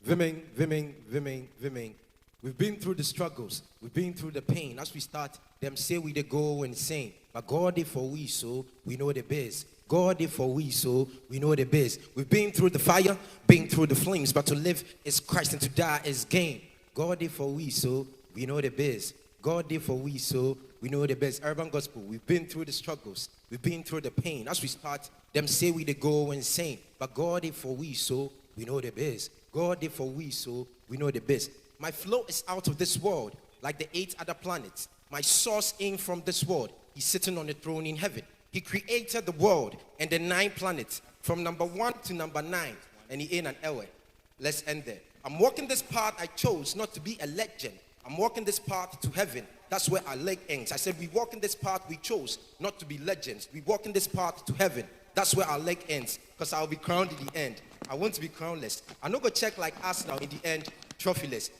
Vimming. We've been through the struggles. We've been through the pain. As we start, them say we they go insane. But God did for we so, we know the biz. God did for we so, we know the biz. We've been through the fire, been through the flames. But to live is Christ and to die is gain. God did for we so, we know the biz. God did for we so, we know the biz. Urban Gospel, we've been through the struggles. We've been through the pain. As we start, them say we they go insane. But God did for we so, we know the biz. God did for we so, we know the biz. My flow is out of this world, like the 8 other planets. My source ain't from this world. He's sitting on the throne in heaven. He created the world and the 9 planets, from number 1 to number 9. And he ain't an Ewe. Let's end there. I'm walking this path I chose not to be a legend. I'm walking this path to heaven. That's where our leg ends. I said we walk in this path we chose not to be legends. We walk in this path to heaven. That's where our leg ends. Because I'll be crowned in the end. I want to be crownless. I'm not going to check like Arsenal in the end, trophyless.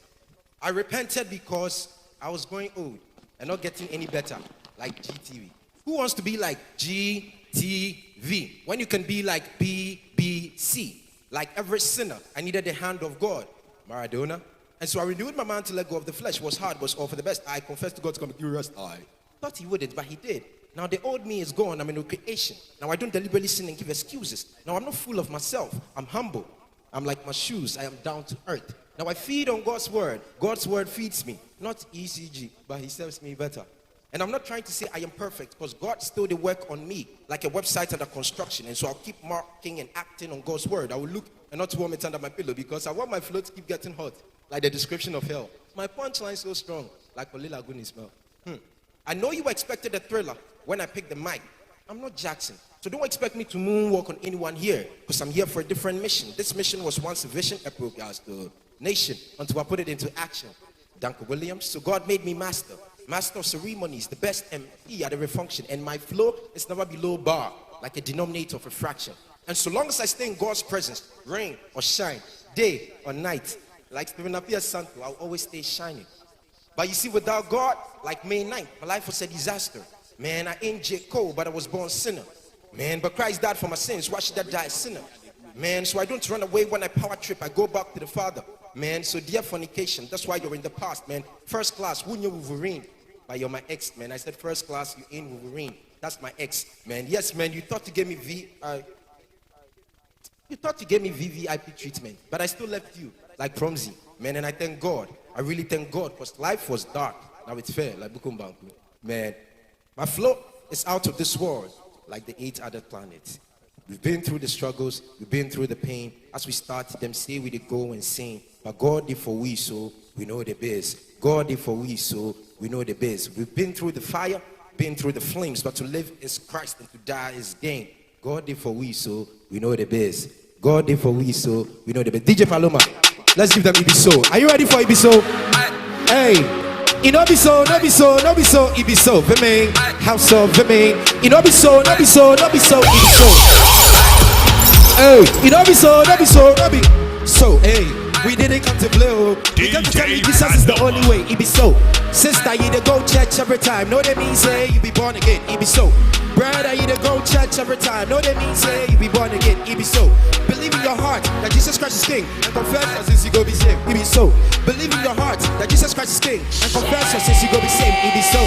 I repented because I was growing old and not getting any better, like GTV. Who wants to be like GTV when you can be like BBC? Like every sinner, I needed the hand of God, Maradona. And so I renewed my mind to let go of the flesh. Was hard, was all for the best. I confessed to God to come to rest. I thought he wouldn't, but he did. Now the old me is gone. I'm in a creation. Now I don't deliberately sin and give excuses. Now I'm not full of myself. I'm humble. I'm like my shoes. I am down to earth. Now I feed on God's word. God's word feeds me. Not ECG, but he serves me better. And I'm not trying to say I am perfect, because God still did work on me like a website under construction. And so I'll keep marking and acting on God's word. I will look and not warm it under my pillow, because I want my flow to keep getting hot, like the description of hell. My punchline is so strong, like Oli Laguni smell. I know you expected a thriller when I picked the mic. I'm not Jackson. So don't expect me to moonwalk on anyone here, because I'm here for a different mission. This mission was once a vision, a broadcast to nation, until I put it into action. Duncan Williams. So God made me master of ceremonies, the best MP at every function. And my flow is never below bar, like a denominator of a fraction. And so long as I stay in God's presence, rain or shine, day or night, like Stephen Appiah's Santo, I'll always stay shining. But you see, without God, like May 9th, my life was a disaster. Man, I ain't J. Cole, but I was born sinner. Man, but Christ died for my sins. Why should I die a sinner? Man, so I don't run away when I power trip. I go back to the Father. Man, so dear fornication, that's why you're in the past, man. First class, who knew Wolverine? But you're my ex, man. I said first class, you ain't Wolverine. That's my ex, man. Yes, man, you thought you gave me VVIP treatment, but I still left you like Promzy, man. And I thank God. I really thank God, because life was dark. Now it's fair, like Bukumbanku. Man, my flow is out of this world, like the 8 other planets. We've been through the struggles, we've been through the pain. As we start, them say we did go insane. But God did for we so, we know the biz. God did for we so, we know the biz. We've been through the fire, been through the flames. But to live is Christ and to die is gain. God did for we so, we know the biz. God did for we so, we know the biz. DJ Paloma, let's give them Ebi So. Are you ready for Ebi So? Hey. Ebi So, Ebi So, Vim, house of Vim. Ebi So, Ebi So. Hey, Ebi So, hey, we didn't come to play. We come to tell you Jesus is the only way. Ebi So, sister, you to go church every time. No, that means say you be born again. Ebi So, brother, you to go church every time. No, that means say you be born again. Ebi So, believe in your heart that Jesus Christ is King and confess your sins, you go be saved. Ebi So, believe in your heart that Jesus Christ is King and confess your sins, you go be saved. Ebi So,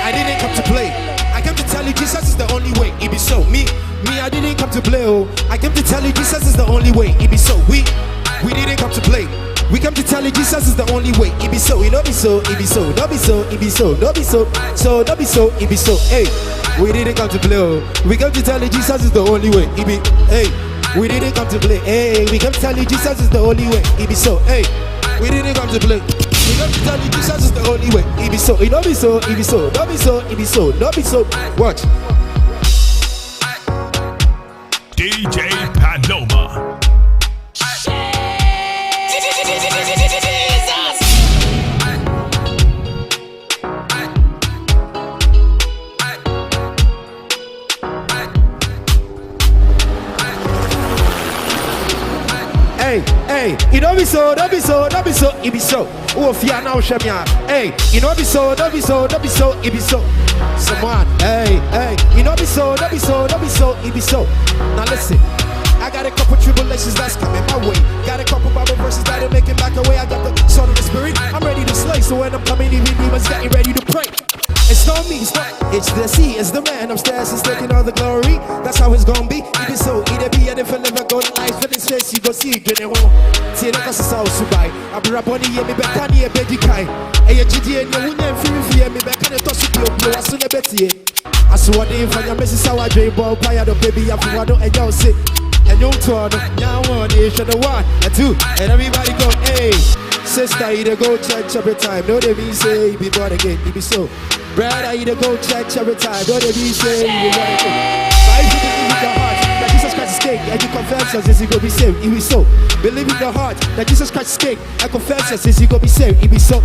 I didn't come to play. I came to tell you Jesus is the only way. Ebi So, me, I didn't come to play. Oh, I came to tell you Jesus is the only way. Ebi So, we didn't come to play. We come to tell you Jesus is the only way. Ebi So, you know be so, Ebi So, don't be so, Ebi So, don't be so, so don't be so, Ebi So. Hey, we didn't come to play. Oh, we come to tell you Jesus is the only way. Ebi, hey, we didn't come to play. Hey, we come to tell you Jesus is the only way. Ebi So, hey, we didn't come to play. We come to tell you Jesus is the only way. Ebi So, you know be so, Ebi So, don't be so, Ebi So, don't be so. Watch. DJ Paloma. Hey, you know be so, Ebi So. Oh, fear now, Shemia. Hey, you know be so, Ebi So. Someone, hey, you know be so, Ebi So. Now listen, I got got a couple tribulations that's coming my way. Got a couple Bible verses that'll make it back away. I got the sword of the spirit, I'm ready to slay. So when I'm coming, even demons getting ready to pray. It's not me, it's not, it's the sea, it's the man upstairs, he's taking all the glory. That's how it's gonna be. Ebi So, Edey Do, and if I never go to life in his face, you go see it, get it home. See, the cause it's all Subai. I be rapping, yeah, me back on here, Beji Kai. Hey, GD, and you wouldn't free, me back on the toss of you, I soon a bet you. I saw what they for your missus, how I dream ball, pie, the baby, I feel I don't, and y'all sit. And you turn, now one, you should have one, and two, and everybody go, hey. Sister, you go church every time. Don't they be say you be born again, Ebi So. Brother, you go church every time. Don't they be say you be born again. But if you believe in your heart that Jesus Christ is king and you confess your sins, you go be saved, Ebi So. Believe in your heart that Jesus Christ is king and confess your sins, you go be saved, Ebi So.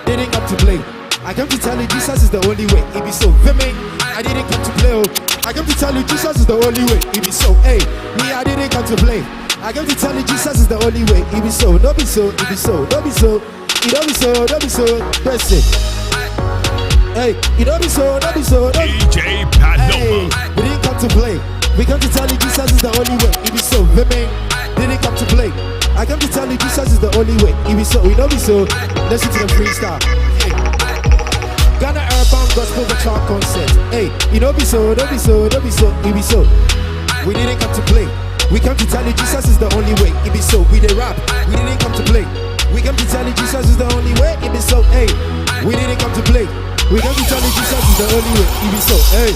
Didn't come to play. I come to tell you Jesus is the only way, Ebi So. Vim, I didn't come to play. I come to tell you Jesus is the only way, Ebi So. Hey, me, I didn't come to play. I come to tell you Jesus is the only way. Ebi So, no be so, Ebi So, no be so. It don't be so, don't be so. That's it. Hey, it don't be so, don't be so. DJ Paloma. Hey, we didn't come to play. We come to tell you Jesus is the only way. Ebi So, Vim didn't come to play. I come to tell you Jesus is the only way. Ebi So, we don't be so. Listen to the freestyle. Hey. Ghana Urban Gospel Guitar Concert. Hey, it don't be so, don't be so, don't be so. Ebi So, we didn't come to play. We come to tell you Jesus is the only way. Ebi So, we the rap. We didn't come to play. We come to tell you Jesus is the only way. Ebi So, hey, we didn't come to play. We come to tell you Jesus is the only way. Ebi So, hey,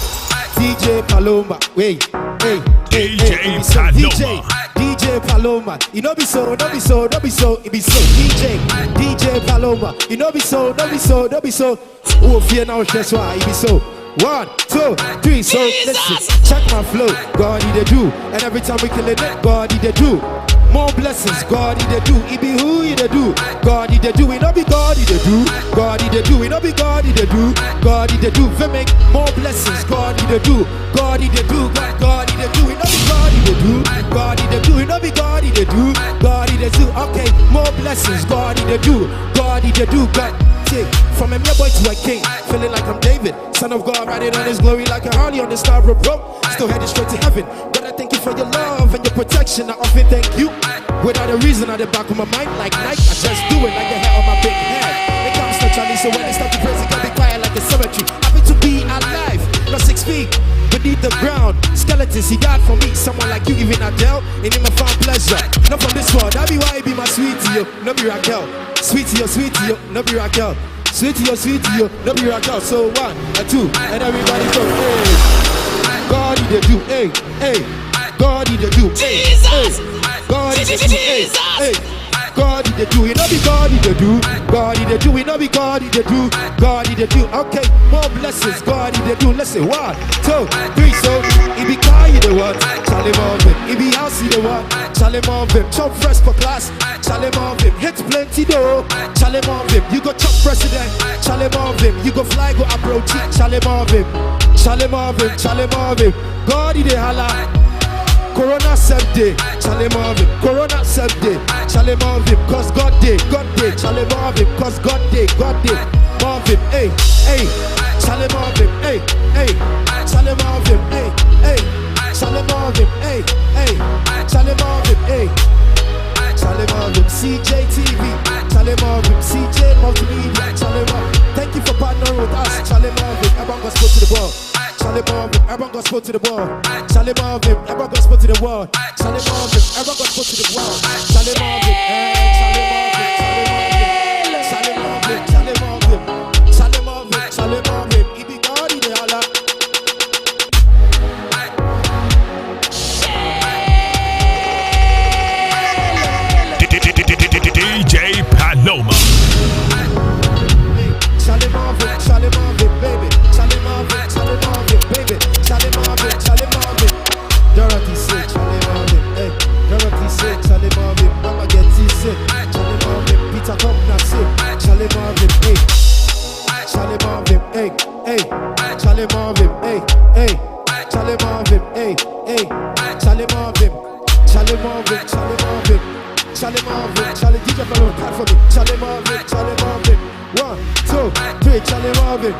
DJ Paloma, wait, hey, DJ So, Paloma. DJ Paloma. You know be so, don't be so, don't be so. Ebi So, DJ Paloma. You know be so, don't be so, don't be so. Oh, fear now, that's why Ebi So. 1, 2, 3, so listen, check my flow, God Edey Do, and every time we kill it, God Edey Do. More blessings, God Edey Do, it be who Edey Do, God Edey Do, it not be God Edey Do, God Edey Do, it not be God Edey Do, God Edey Do, we make more blessings, God Edey Do, God Edey Do, God Edey Do, it not be God Edey Do, God Edey Do, it not be God Edey Do, God Edey Do, okay, more blessings, God Edey Do, God Edey Do, God. From a mere boy to a king, feeling like I'm David, son of God, riding on his glory like a Harley on the star of rope. Still headed straight to heaven. But I thank you for your love and your protection. I often thank you. Without a reason at the back of my mind, like Nike, I just do it like the hair on my big head. It comes to Charlie, so when I start to praise, it can be quiet like a cemetery. Happy to be alive, not 6 feet beneath the ground. Skeletons, he died for me. Someone like you, even Adele, and him I found pleasure. Not from this world, that be why he be my sweetie, yo, no be Raquel. Sweetie, yo, no be Raquel. Sweetie, yo, no be Raquel. So 1 and 2, and everybody go, hey. God Edey Do, hey, hey. God Edey Do, hey, hey. God Edey Do, hey, hey. God Edey Do, it not be God Edey Do, God Edey Do, it not be God Edey Do, God Edey Do. Okay, more blessings, God Edey Do. Let's say 1, 2, 3, so it be car you the one, Chaley More Vim. It be house you the one, Chaley More Vim. Chop fresh for class, Chaley More Vim. Hit plenty though, Chaley More Vim. You go chop president, Chaley More Vim. You go fly, go approach it, Chaley More Vim. Chaley More Vim, Chaley More Vim. God Edey holla. Corona 7 day, Chaley More Vim. Corona 7 day, Chaley More Vim. Cause God day, Chaley More Vim. Cause God day, More Vim. Hey, hey, Chaley More Vim. Hey, hey, Chaley More Vim. Hey, hey, Chaley More Vim. Hey, hey, Chaley More Vim. Hey, Chaley More Vim. CJTV, Chaley More Vim. CJ Multimedia, Chaley More. Thank you for partnering with us, Chaley More Vim. Everyone goes to the ball. Chaley More Vim, everyone got spot to the wall. Chaley More Vim, everyone got spot to the wall. Chaley More Vim, everyone got spot to the wall. Chaley More Vim, Chaley More Vim, Chaley More Vim, Chaley More Vim, Chaley More Vim. It be God in the holla. DJ Paloma. Chaley More Vim, baby. Chaley More Vim, baby. Chaley More Vim. Dorothy said, Chaley More Vim, hey. Dorothy said, Chaley More Vim. Mama get sick, Chaley More Vim. Peter come now sick, Chaley More Vim, hey. Chaley More Vim, hey, hey. Chaley More Vim, hey, hey. Chaley More Vim, hey, hey. Chaley More Vim, Chaley More Vim, Chaley More Vim. Chaley More Vim, Chaley DJ Paloma, clap for me. Chaley More Vim, 1, 2, 3, Chaley More Vim.